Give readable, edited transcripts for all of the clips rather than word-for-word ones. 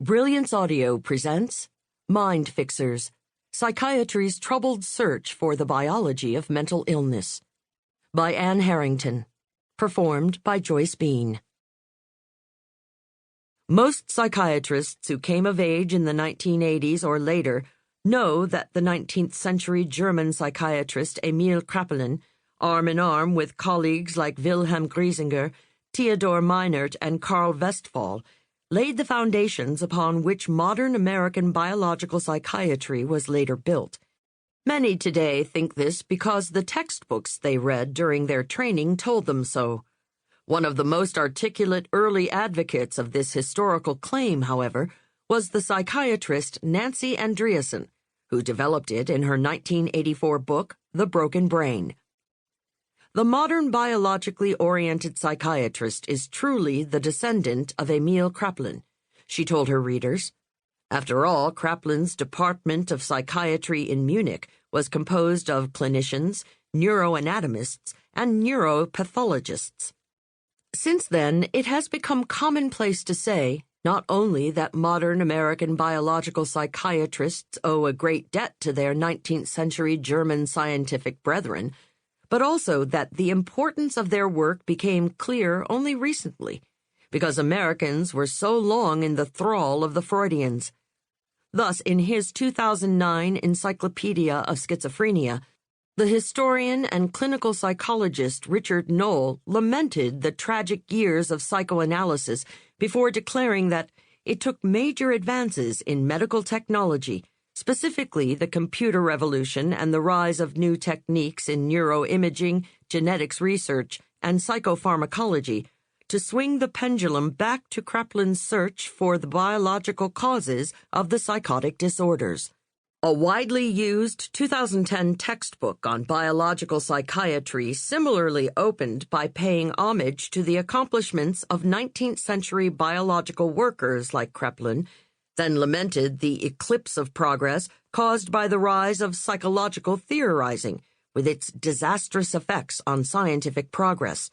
Brilliance Audio presents Mind Fixers, Psychiatry's Troubled Search for the Biology of Mental Illness by Anne Harrington, performed by Joyce Bean. Most psychiatrists who came of age in the 1980s or later know that the 19th century German psychiatrist Emil Kraepelin, arm in arm with colleagues like Wilhelm Griesinger, Theodor Meinert, and Carl Westphal, laid the foundations upon which modern American biological psychiatry was later built. Many today think this because the textbooks they read during their training told them so. One of the most articulate early advocates of this historical claim, however, was the psychiatrist Nancy Andreasen, who developed it in her 1984 book, The Broken Brain. The modern biologically oriented psychiatrist is truly the descendant of Emil Kraepelin, she told her readers. After all, Kraepelin's Department of Psychiatry in Munich was composed of clinicians, neuroanatomists, and neuropathologists. Since then, it has become commonplace to say not only that modern American biological psychiatrists owe a great debt to their 19th century German scientific brethren, but also that the importance of their work became clear only recently, because Americans were so long in the thrall of the Freudians. Thus, in his 2009 Encyclopedia of Schizophrenia, the historian and clinical psychologist Richard Knoll lamented the tragic years of psychoanalysis before declaring that it took major advances in medical technology, specifically the computer revolution and the rise of new techniques in neuroimaging, genetics research, and psychopharmacology, to swing the pendulum back to Kraepelin's search for the biological causes of the psychotic disorders. A widely used 2010 textbook on biological psychiatry similarly opened by paying homage to the accomplishments of 19th century biological workers like Kraepelin, then lamented the eclipse of progress caused by the rise of psychological theorizing, with its disastrous effects on scientific progress.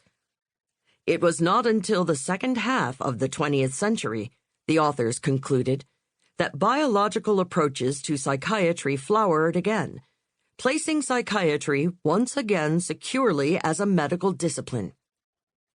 It was not until the second half of the 20th century, the authors concluded, that biological approaches to psychiatry flowered again, placing psychiatry once again securely as a medical discipline.